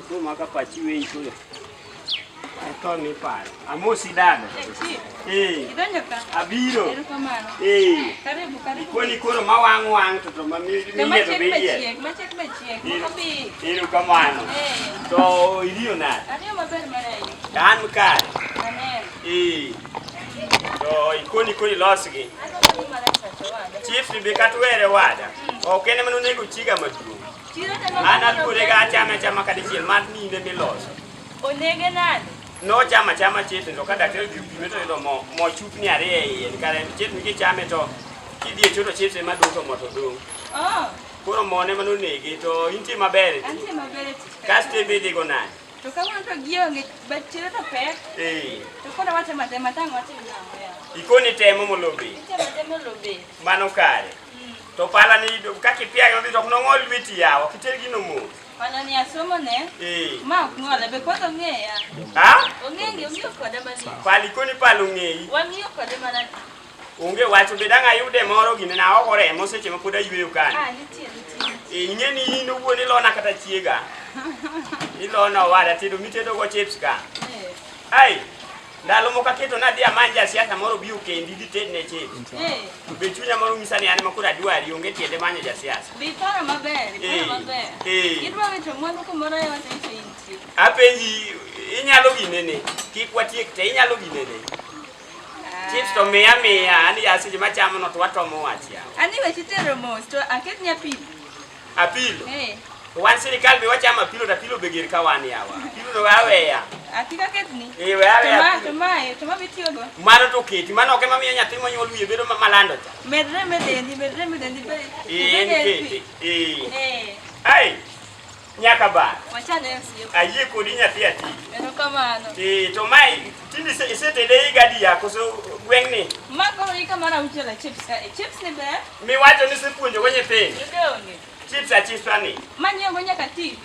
ko maka pachi we iko. Ato ni pa. Amosi dada. Idonjo ka. Abiro. Erokamano. Karibu. Koni koro mawang to mami ni to beye. Machek bechiek. Mobi. Erokamano. To iriyo na. Ariyo maber marayo. Dan ka. Amen. To ikoni losgi. Chief ni bekatwere wada. Okene manu nego chiga maduong. Ana kure ga chama kadichiel mat ni ne miloso. Onege nade? No chama chief ndo kada tel bi meto ndo mo chupni are e kare chief ni chame to kidie choto chief ma duto moto dong. Koro mone manu nege to inti maber. Anti maber. Kaste be digo nade. To kama to gionge bachiro to pek. To kono wache matango wache namo ya. Ikoni temo molobe. Temo lobe. Mano kare. To pala ni kaki pia ngi to nongol witi yawo kitergi no mo. Pala ni asomo ne? Ma ngole be koto ngeya. Ha? Ongenge ongiyo koda mani. Pali koni palo ngei. Wangiyo koda mana. Onge wacho bedanga yude moro gine na okore mo seche mapoda yweyo kan. Nitie. Ingeni ino wuoni lona kata chiega. Ilona wada tido mitedo go chips ka. Ai. Ndalo moko keto na dia manja siasa moro biu kendi dited ne chips. Be chunya moro misani ane makura dwari onge tiende manja ja siasa. Bitara maber. Kidwa weto mwandu kumoro ya watu inchi. Apenji inyalo ginene. Kik watiek te inyalo ginene. Chips to meya ani asije machamo no to watomo wachia. Ani we chitero mos to aket nya pil. Apil. Wan sirikal be wachama apilo da pilo begir kawani yawa. Pilo do aweya. Atika ketni. We aweya. Toma bitiogo. Mano to keti, mano ke mamiya nyathi monyuol wiye bedo malando cha. Medre medendi be. Ai. Nyaka ba. Wachane sio. Ayie kodi nyathi ati. Erokamano. To mai tindi setede igadi yako so gwengni. Mako rika mara uchela chips. Chips ni be? Mi wacho ni sipuonjo wenye piny. Yudonge. Chips ani. Manyo nyaka TV.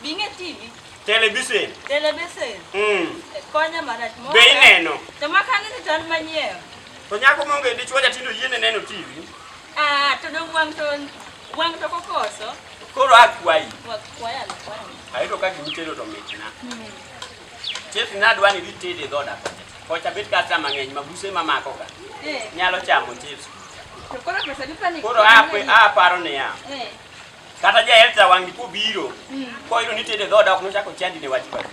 Binge TV. Television. Konya marach mo. Be ineno. To makani ni tan manyeo. To nyako monge dichwo jatindo yiene neno TV. To do wang to kokoso. Koro akwai. Kwaya. Aito ka gimitedo to mitna. Chief na dwani ditede dhoda. Kocha bet kata mangeny mabuse mamako ka. Nyalo chamo chips. To koro pesa dipani. Koro paro ne ya. Kata ja elta wangi ku biro. Ko iro nitede dhoda ok nochako chandi ne wachi bado.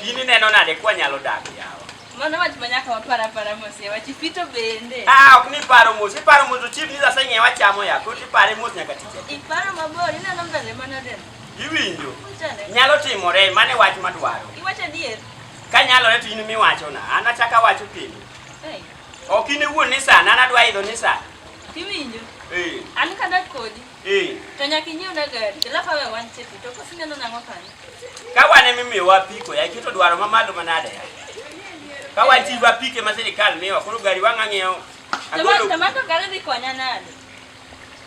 Ini neno nade kwa nyalo dak yawa. Mano wach manyaka wapara mose wachi fito bende. Ok ni paro mos to chief ni sasa ngewa chamo ya ko ti pare mos nyaka tiche. Iparo mabor ina no mbele mana den. Iwinjo. Nyalo timore mane wach madwaro. Iwacho dier. Ka nyalo reto in mi wacho na ana chaka wacho piny. Ok ine wuon ni sana ana dwa idho ni sana. Iwinjo. An kada kodi. To nyaki nyiu na gari. Alafu we wan chepi to kosineno nango kanyo. Ka wane mimiwa piko ya kito dwaro mamalo manade ya. Ka wachiwa pike ma sirikal miwa koro gari wanga ng'iewo. Tomato gari dhi konya nade.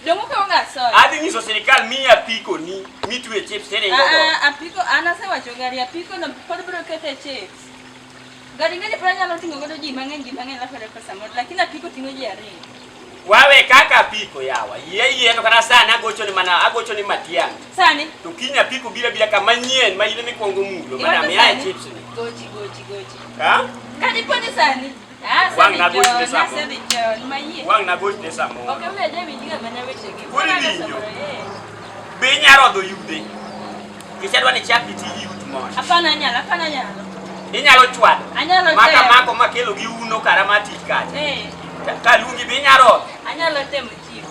Dongo ka onga soy. Adhi nyiso sirikal miya piko ni mitwe chips tere ngogo. Apiko ana se wacho gari apiko na pod bro kete chips. Gari ngani pranya lo tingo godo ji mang'eny la fere pesa mod lakini apiko tingo ji ari. Wawe kaka piko yawa. Yeye to kana sana agocho ni matiang. Sani. To kinya piko bila kama nyien ma ile mikwongo mulo mana me ya chips ni. Gochi. Ha? Kadi poni sani. Wang na gochi ne samo. Wang na gochi ne samo. Okay, we je windiga mana weche gi. Winjo. Be nyaro do yude. Kichadwa ni chak biti yut mon. Hapana nyalo. Inyalo chwad. Anyalo maka mako makelo gi uno karama tich kacha. Kalungi be nyaro. Anyalo temo chiwo.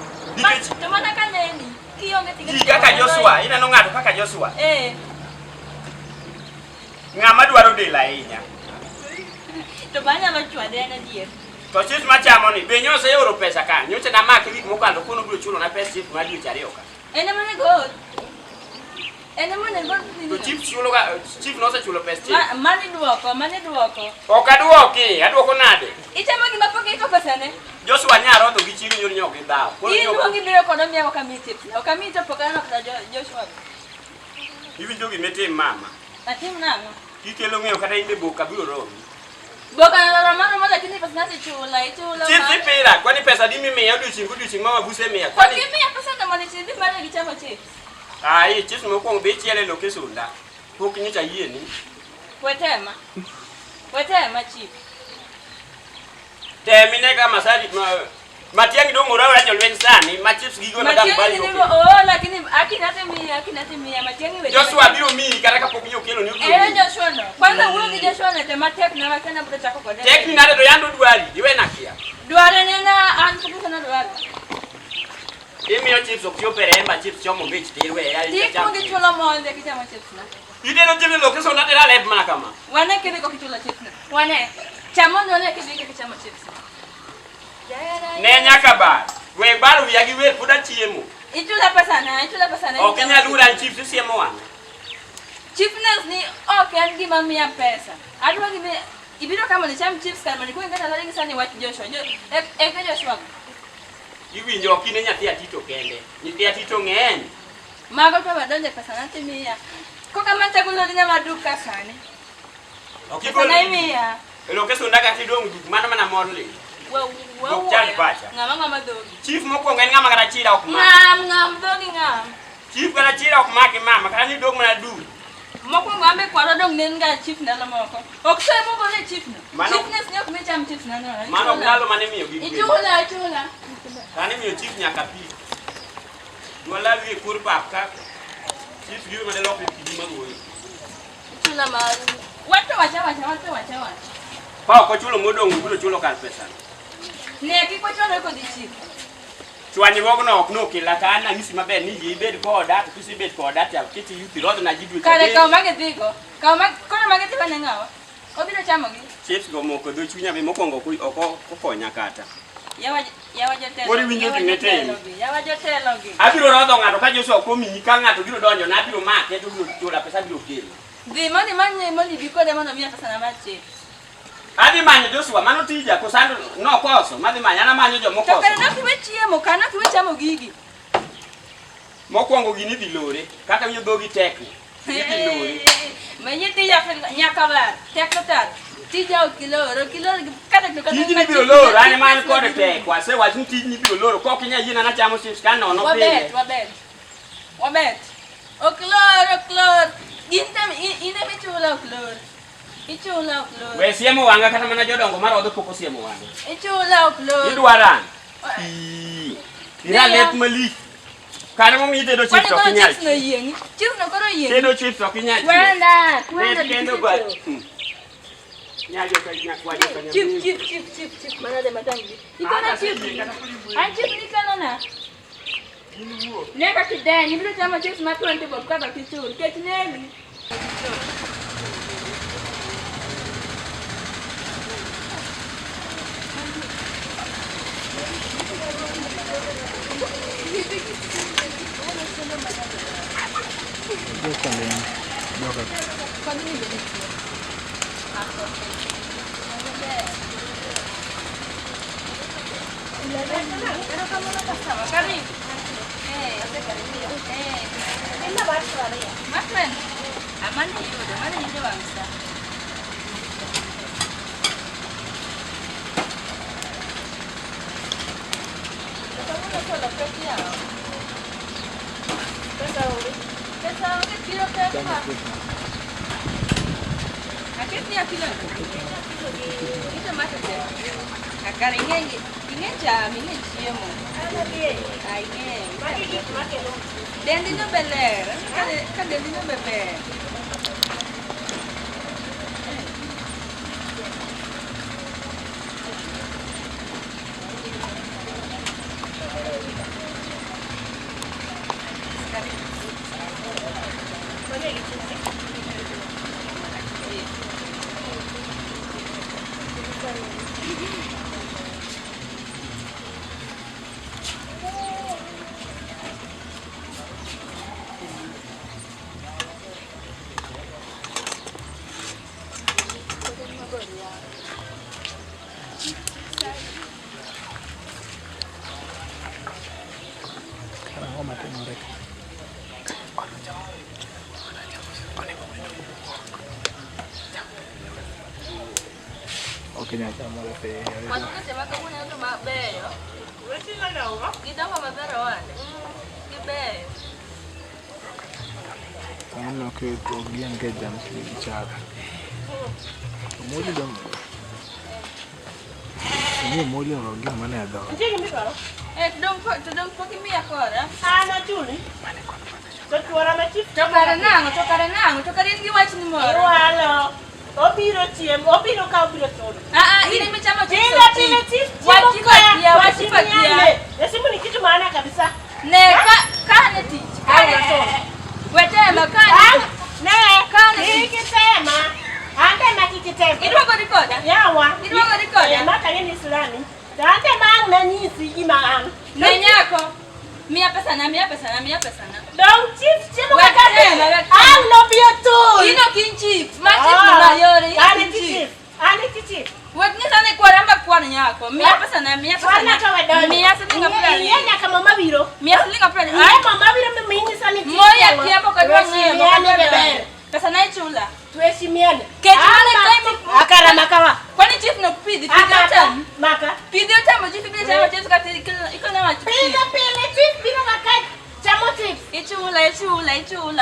To mana kaneni. Kionge tiga. Kaka Joshua, ineno ng'ato kaka Joshua. Ng'ama dwaro del ahinya. To banyalo chwade na dier. To chief machamo ni be nyose euro pesa kan. Nyocha na make wik mokalo kono biro chulo na pesa chief ma diocha ariyo ka. Ene mane go. To chief chulo ga chief no se chulo pesa chief. Mane duoko. Ok aduoki, aduoko nade? Ichamo gima pok iko pesa ne. Joshua nyaro to gi chiwo nyoro nyoke dhao. Iluongi biro kono miya okami chief. Okami to pokano kata Joshua. Iwinjo gimetim mama. Atim nango. Kikelo ng'eyo kata imbe boka biro romi. Boka na mama lakini pesa nasi chula. Chief pira, kwani pesa di mimi ya odiochieng' odiochieng' mama buse miya. Kwani mimi pesa na mali chief mara gichamo chief. Ai, chips mokwongo be chiele loke sunda. Pok nyicha yieni. Wetema chief. Temine ka masali matiangi dong ora ora jolwen sani, ma chips gigo na dang bali. Oh, lakini akinatemia matiangi wewe. Joshua biro mi kata ka pok nyokelo ni uko. Joshua no. Kwanza wewe ni Joshua na tema tek na wakana bro chako kwa. Tek ni nade do yandu dwari, iwe nakia. Dware nena ankuku sana dware. Imiyo chips okyo peremba chips chomo bech tirwe ya. Tiko ngichula monde kichama chips na. Ide no tivi loke sonda tera lep mana kama. Wane kebe ko kichula chips na. Wane chamondo wane kebe ke chama chips. Ne nyaka ba. We baru yagi we puda chiemo. Ichula pesa na. Okenya lura chips siemo wana. Chiefness ni okay ndi mamia pesa. Adwa ngibe ibiro kama ni cham chips kama ni kuinga na lingi sana watu Joshua. Eka Joshua. Iwinjo kine nyathi atito kende. Nyathi atito ng'eny. Mago to badonje pesa na timia. Koka manta kulo dinya maduka sana. Okiko na imia. Loke sonda ka tidong duk mana morle. Wow. Ngama dogi. Chief moko ng'en ng'ama kata chira ok ma. Ngam dogi ngam. Chief kata chira ok ma ke mama kata ni dog mana du. Moko ngambe kwaro dong nenga chief ndalo moko. Okse moko ne chief no. Chiefness ne ok mecham chief na no. Mano ndalo mane miyo gi. Ichula. Kani miyo chief nyaka pi. Dwala wi kur papka. Chief giwe mane lokwe kidi magoyi. Ichula ma. Watu wacha. Pa ko chulo modong biro chulo kal pesa. Ne ki ko chulo ko di chief. Chwani wogno ok no kila kana ngisi maber ni yibed koda to kisi bed koda ta kiti yuti rodo na jidwe kare ka mage dhigo kono mage dhigo ne ngawa obiro chamo gi chips go moko do chunya be mokongo ku oko kokonya kata yawa jotelo kori winjo tingete yawa jotelo gi abiro rodo ngato ka Joshua komi ka ngato biro donjo na biro make to biro chola pesa biro kelo dhi mani manye moni biko de mono miya pesa na machi adi manyo Joshua mano tija kusando no koso madhi manya na manyo jo mokoso to kare na kiwe chiemo kana kiwe chamo gigi mokwongo gini dhi lore kaka wiyo dogi tekni dhi lore menye tija nyaka bar tekta tija okiloro kata to kata tijini biro loro ani man kod tek wase wachni tijini biro loro kokinya yina na chamo chips kan no pile wabet oklor gintem ine bichula oklor ichula oklor we siemo wanga kata mana jodongo marodho poko siemo wanga ichula oklor idwaran ira lep malik kana mo mi tedo chips okinyal chips no koro yieng tedo chips okinyal kwenda kendo ba nyajo ka nyakwa jo kanya chip mana de matangi ikona chip an chip ni kana na neka kidani bila chama chips matu ante bob kaba kichur ketneni Chiemo. Dendino beler, kan dendino beber. Kenya chama lepe. Mano que chama como não tomar bem, ó. Vê se não, ó. E dá uma madeira onde? Que bem. Ano keto gian ke jam bicara. Muli dong. Ini muli orang gimana ya dong? Dong poki mi akora. Ana Juli. Tuara machi. Tokare nango, gi wach ni moro. Walo. Obiro Chiemo, obiro ka obiro todo. Ile mechama tu. Wachipatia. Esimu ni kitu maana kabisa. Ne ka ne tich. Wetema kana. Ne kana ikitema. Ande makikitema. Idwoko rikoda. Yawa. Idwoko rikoda. Maka ni Islami. Ande mang na nyisi imang. Ne nyako. Mia pesa na. Dong chief wakati. No bio tu. Ino kinchief. Machief na yori. Ani chief. Wet ni sana kwa kwana nyako. Mia pesa na. Mia silinga fulani. Yenya kama mabiro. Mia silinga fulani. Ai mama mabiro mingi sana chief. Moya kiapo kwa ng'ombe. Pesa na chula. Tuheshimiane. Akara makawa. Kwani chief no kupidi tamu? Maka. Pidi tamu chief pidi tamu chief kati iko na machi. Pili chief bino makati. Chamo chief. Ichula.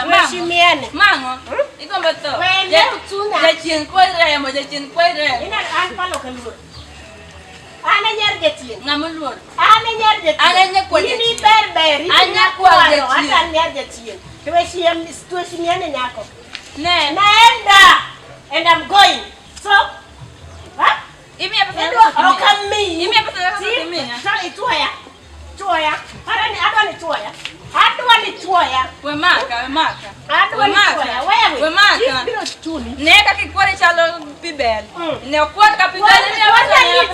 Tuheshimiane. Mango. Iko mbato. Wewe utuna. Jachin kwere. Ina anpalo kalur. Ana nyargetien. Ngamulur. Ana nyargetien. Ana nyakwaje. Ni berberi. Ana kwaje. Ana nyargetien. Tuheshimiane nyako. Ne. Naenda. And I'm going. So, huh? Imi hapa How come me? Imi hapa sasa mimi. Sasa tuaya. Harani adwani tuaya. We maka. Adwani tuaya. Wewe. We maka. Biro chuni. Neka kikwari chalo bibel. Ne kwat ka bibel ni hapa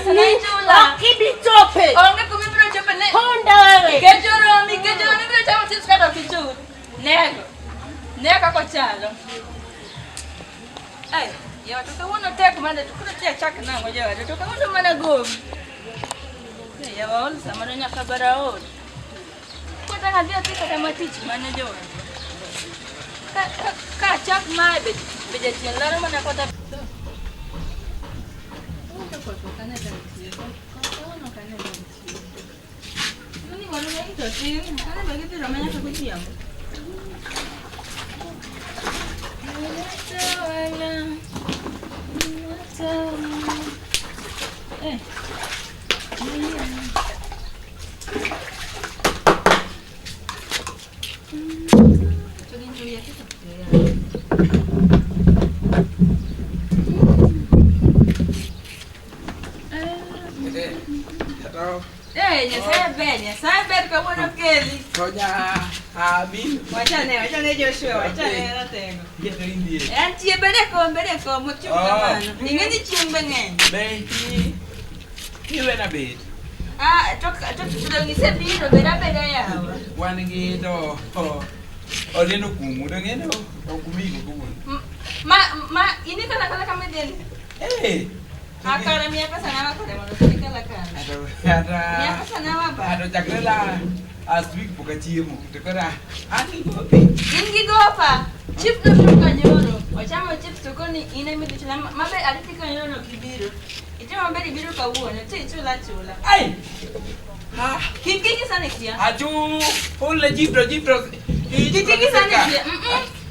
sana chula. Kibi tope. Onge kumibiro chope ne. Honda wewe. Kejoro ni biro chamo tiskado kichu. Neka kwa chalo. Ay, ya tukaona tek mana tukuletea chaka nango jawa. Tukaona mana Gowi. Ya waona samana nya kabara od. Kwa tanga dia tika kama tichi mana jawa. Ka chak mai beje tienlara mana kota. Unta kwa kana dansi. Kwa kana dansi. Nini wale ndio tini. Kana bagiti ramanya kakutia. Saya kamu nak keli. Soalnya Amin. Wachane Joshua, wachane na tengo. Gitu ini. Anti bere ko mucho mana. Ingeni chimbenge. Baby. Iwe na bed. Toka tudongise biro bera yawa. Wan gitu. Oleno kumu dongeno. Okumigo kumu. Ini kala kami den. Akara mia pesa na wako demo kala kala. Ada. Mia pesa na wapa. Ada chakrela. Aswik buka Chiemo. Tukara. Ingi gopa. Chip no tuka Nyiero. Wachama chips tukoni ina mimi tuna mabe alifika Nyiero kibiro. Itema mbele biro ka uone chula. Ai. Kiki sana kia. Aju. Ole jibro. Kiki sana kia.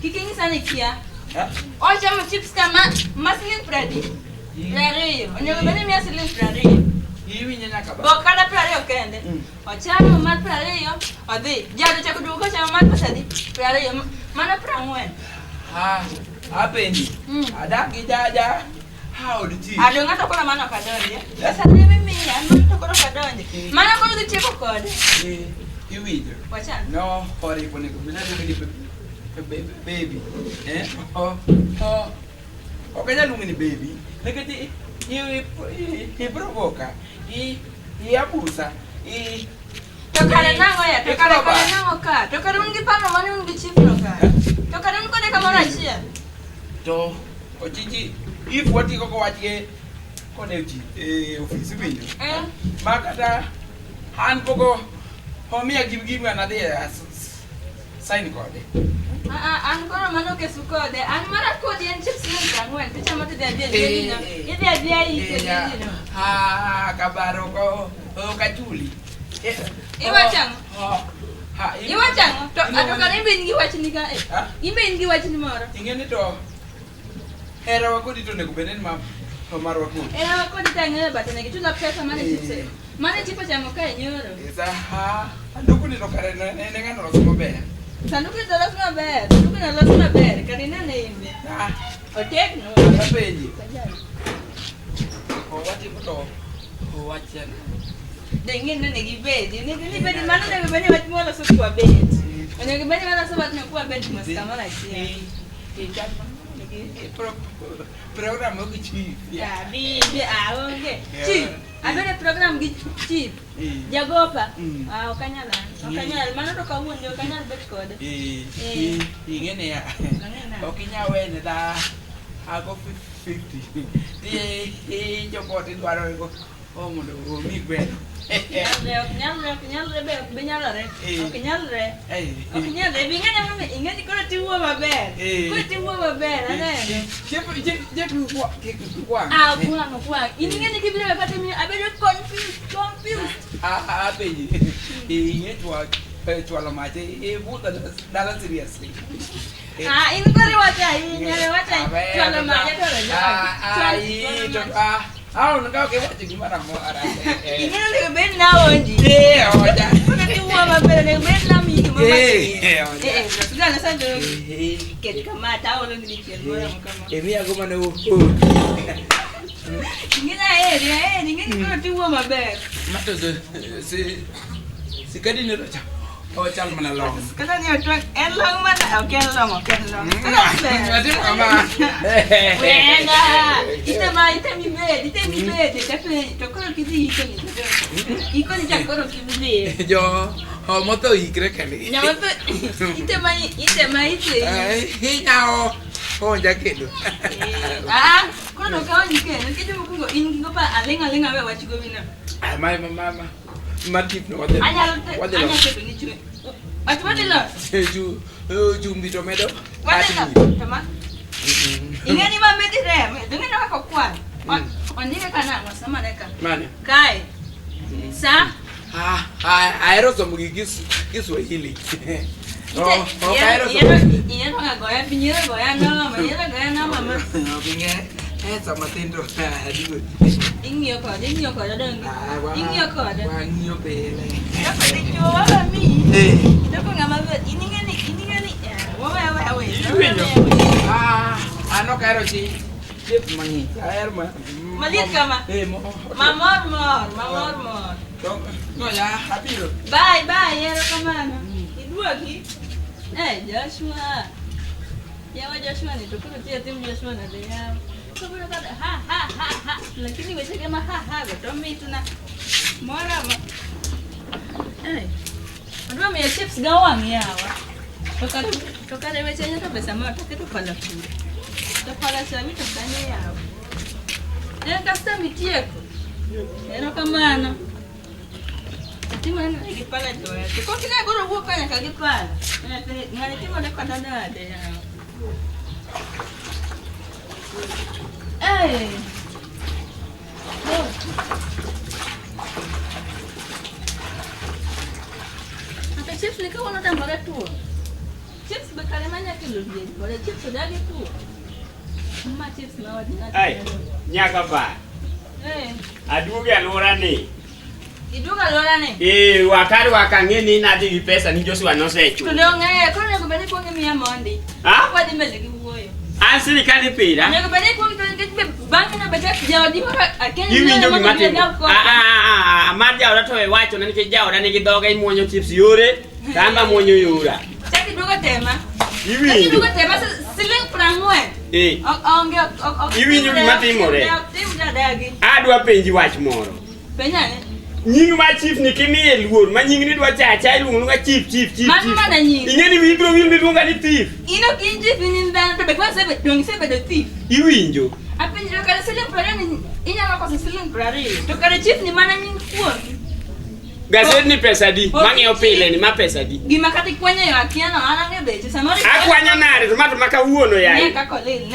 Kiki sana kia. Wachama chips kama maslin pradi. Prario. Onyo bene mi aslin prario. Iwi nyanya kaba. Bokana prario kende. Wachama mat prario. Odi, jado cha kuduko chama mat pasadi. Prario. Mana prangwen. Apendi. Ada kijaja. How did you? Ado ngata kola mana kadonje. Sasa mimi ando kola kadonje. Mana kola ticheko kode. Iwi. Wachana. No, hori kone kumina baby. Okanya lungini baby. Nekati i provoca. I abusa. Tokara nango ya, tokara nango ka. Tokara ungi pano mani ungi chifro ka. Tokara ungo de kamera chia. To ochichi if wati koko watie kone uchi ofisi winyo. Makata han koko homia give another sign code. An kono mano ke sukode. An mara kodi en chips ni kangwen. Picha mate de dia. Ide dia ite no. Kabaro ko kachuli. Iwa chang. Iwacha to atokare imbe wachni ka. Imbe wachni moro. Ingeni to era wakodi to nego benen ma marwa ko. Era wakodi tang'e batene kitula pesa mane chipse. Mane chipo chamo ka Nyiero. Esa ha anduku ni to kare ne ngano loso maber. Sanduku to loso maber. Sanduku na loso maber. Kare nene imbe. Otek no. Apenji. O wati to. O wachen. Dengin nene gibedi. Ni bedi mano ne bedi wati mo loso kwa bedi. Ene gibedi mano so wati kwa bedi moskamana chia. Program of chief. Yeah, okay. Chief. Abere program gi chief. Jagopa. Okanyala. Mano to kawuondo okanyal bet kode. Ingene ya. Okinya wene da. Ago 50. Jopoti dwaro go. O mondo o mi gwen. Nyalre be benyalore. Okinyalre. Okinyalre bingene mame ingeni kono tiwo maber. Ko tiwo maber ane. Jepu kwa. Kwa. Ingeni kibile bapate mi abedo confused. Abeji. Ingetwa chwalo mate buta dala seriously. Inkore wacha chwalo mate to lo. No, que wachi gimara mo ara. Ingeni le ben na onji. Oja. Tiwo maber le ben na mi mama. Sugala sando ke kamata olo ndi chelo kama. Emi agoma no. Ingeni kono tiwo maber. Mato si kadi ne rocha. O chal mana long. Kada ni otwa elong mana okay long. Adi mama. Wenga. Ite mi bed. Tapi to kono kidi ikoni. Ikoni cha kono kidi. Jo, o moto ikre kali. Nyamoto ite mai. Nyao. Oh jakedo. Kono kaoni ke. Nkije mukungo ingo pa alenga we wachigo bina. My mama. Matip no wade. Anya ke ni chue. Atwadela. Ju mbito medo. Wadela. Tama. Ingeni ma medire. Dengena wako kwa. Ondike kana ngosama neka. Mane. Kai. Sa. Aero somo Kiswahili. Inyero ngagoya pinyero goya no mama. Pinge. Esa matendo adigo. Ingyo ko dongi. Ingyo ko da. Wangyo pele. Dapat dijual mi. Dapat ngama ini ngani. Wawe. Ano karo si. Chip mangi. Air ma. Malit kama. Mamor. No ya, rapiro. Bye, era kamana. Idua ki. Joshua. Yawa Joshua ni tukuru tia timu Joshua na dia. Tukuru kada ha. Lakini wewe kama ha gotomi tuna. Mora ma. Ndio mimi chips gawang yawa. Toka wewe chenye to pesa mwa toka pala tu. Topala sami tokane yawa. Kasta mitieko. Era kamana. Timana ikipala joya. Kwa kile goro huo kanya kagipala. Ngani timo de kwa dada de ya. Ata chips ni kawa nota mbara tu. Chips bekale manya kilo bie. Bole chips dagi tu. Mama chips na wadi. Nyaka ba. Aduge alora ni. Iduga lora ne. Wakari wakangeni na di pesa ni Joshua no sechu. Tulonge kono ko bani ko ngi amondi. Kwa di mele ki woyo. Ansiri kali pira. Ne ko bani ko ngi banki na bajak jawdi mara akeni. Iwi njogi mate. Amadia ora to e wacho na ni jawo na ni gidoga imonyo chips yore. Tamba monyo yura. Chaki duga tema. Iwi. Chaki duga tema siling prangwe. Onge. Iwi njogi mate more. Adwa penji wach moro. Penyane. Nying ma chief ni kimi eluor ma nying ni dwa cha iluongo nga chief. Mama na nying. Ingeni wibro wil miluonga ni thief. Ino kinji finin dan to be kwa sebe dong sebe de thief. Iwinjo. Apenjo kala siling prani inyama kwa siling prani. To kala chief ni mana nying kuon. Gazet ni pesa di. Mangi opile ni ma pesa di. Gima kati kwanya yo akiano anange beche samori. Akwanya nare to mato maka uono yayi. Neka kolil.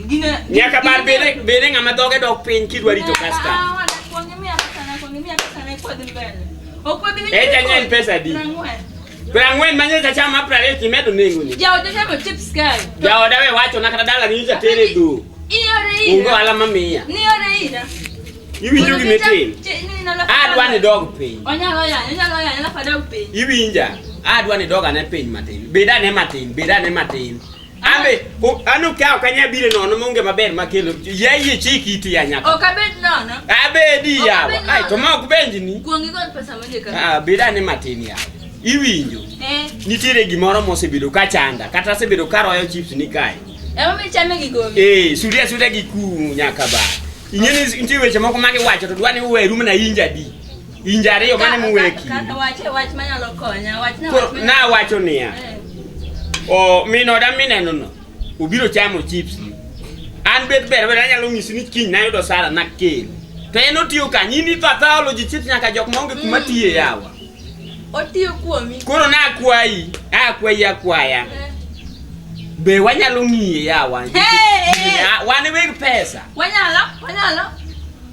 Gina nyaka bar bere ngama doge dok piny kidwa rito custom. Kwa ngimia pesa na kwa ngimia kwa di mbele. Okwa bi. Janya ni pesa di. Prangwen manyo chama prale kimedo nengo ni. Jaoda chamo chips kai. Jaoda we wacho nakata dala ni cha tere do. Iore ira. Ungo ala mamia. Ni ore ira. Iwinjo gi metin. Adwa ni dog piny. Onyalo ya, la fa dog piny. Iwinja. Adwa ni dog ane piny matin. Beda ne matin. Ambe, anu ka okanya bire nono monge maber makelo. Yeye chiki ti ya nyaka. Okabed nono. Abedi yawa. Ai to ma ok benji ni. Kuongi god pesa manje ka. Beda ne matin yawa. Iwinjo. Nitiere gimoro mosebedo ka chanda, kata sebedo ka royo chips ni kai. Ema mi chame gi Gowi. Sudia gi ku nyaka ba. Inyeni nti weche moko magi wacho to dwani uweru na inja di. Inja ariyo mane muweki. Kata wach manyalo konya, na wacho niya. Minoda mineno no. Ubiro chamo chips ni. An bet ber anyalo ngisi ni kiny na yudo sara na kel. To en otiyo kanyini pathology chips nyaka jok maonge kuma tiye yawa. Otiyo kuomi. Koro na akwaya. Be wanyalo ngiye yawa. Wan weg pesa. Wanyalo.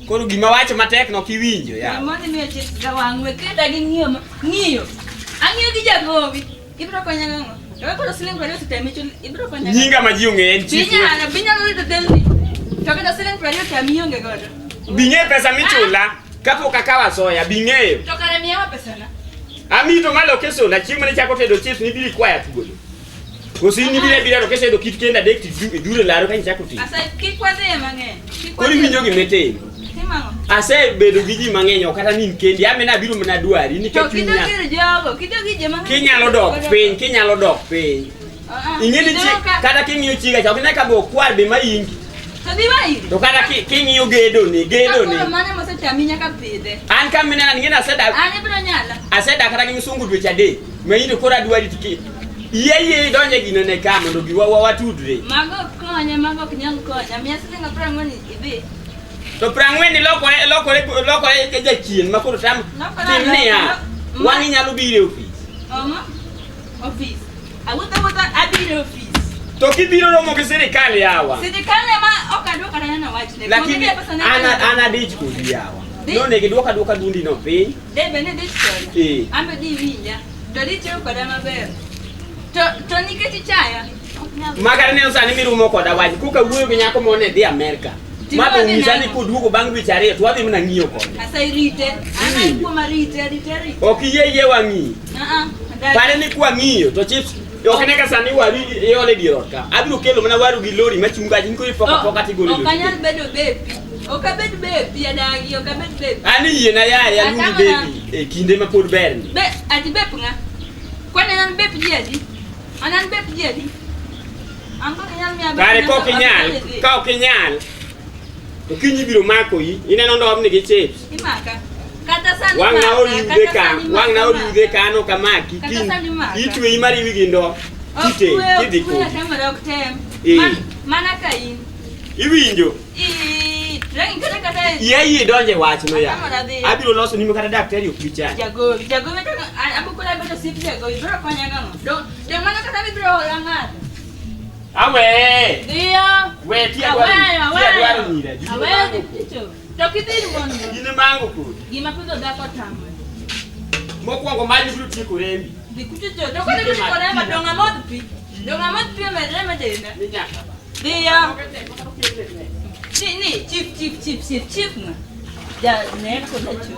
Koro gima wacho matek no kiwinjo yawa. Mane mi chips ga wangwe keda gi ngiyo. Angiyo gi Jagowi. Ibro konya ng'o. To ko siling 20 temicho ibro konya. Nyinga ma ji ong'e chips. Binyalo rito delni. To ko siling 20 tamionge godo. Binge pesa michula kapok akawa soya bingeyo. To kare miyawa pesa na. Amito malo keso na chieng' mane chako tedo chips ni bili kwaya tugodo. Kosini bile ro keso do kit kenda dek dure laro kan chako ti. Asa kikwade mang'eny. Kori winjo gi meteni. Timango. Ase bedo gi ji mang'eny kata nin kendi amena biro mana dwari ni to kinya. Kido gi je mang'eny. Kinyalo dok piny. Ingeni chi kata kingiyo chiga chako ne ka bo kwar be maingi. To di mai. To kata kingiyo gedo ni. Ko mane mo se taminya ka pide. An kam mena ngina aseda. An ibro nyala. Aseda kata kingi sungu dweche adek. Meino kora dwari tiki. Yeye donje gino ne kama ndo giwa watudre. Mago kinyang konya. Miya silinga prang'weni ibi. To prang'weni lokore ke jachien makoro tam timne ya. Wangi nyalo bire office. Office. Awuta abire office. To kibiro romo gi sirikal yawa. Sirikal ma okadwa kana na wachne. Lakini ana dich kodi yawa. None gi dwoka dundi no piny. Debe ne dich kodi. Ambe di winja. To dich koda maber. To nikech chaya. Magara ne osani mirumo koda wach kuka wuoyo gi nyako mone dhi Amerika. Mabo nyisani koduogo bang' dweche ariyo to wadhi mana ng'iyo kode. Asa irite. Ana kuoma rite. Ok yie wang'i. Pare ni kwa ng'iyo to chips ok ne ka sani wari iole dier ot ka. Abiro kelo mana waru gi lori machunga jin ko ipoka tigolo. Ok anyal bedo bepi. Ok abed bepi adagi, ok abed bepi. Ani yie na ya luongi bepi kinde ma pod ber ni. Be ati bepi nga. Kwane nan bepi jadi. Anan bepi jadi. Ango nyal mi abed. Kare ka ok nyal. To kinyi biro mako yi, ineno ndom ni gi chips. Imaka. Kata sani wang na ori kano kamaki itwe imari wigi ndo kiti ko mana kain iwinjo kata yeye donje wach no ya abiro loso nimo kata daktari okbicha jago abukula beto sip jago ibro konya gano de mana kata ibro ngata awe dia weti adwaro nyira awe Tokidiri mondo. Ine mango ko. Gima pidho dhako tamo. Mokwongo mali biro tieko rembi. Dikuti jo. Doko ne biro remba donga mod pi. Donga mod pi me denda. Ni nyaka ba. Dia. Ni chief na. Ja ne ko da chief.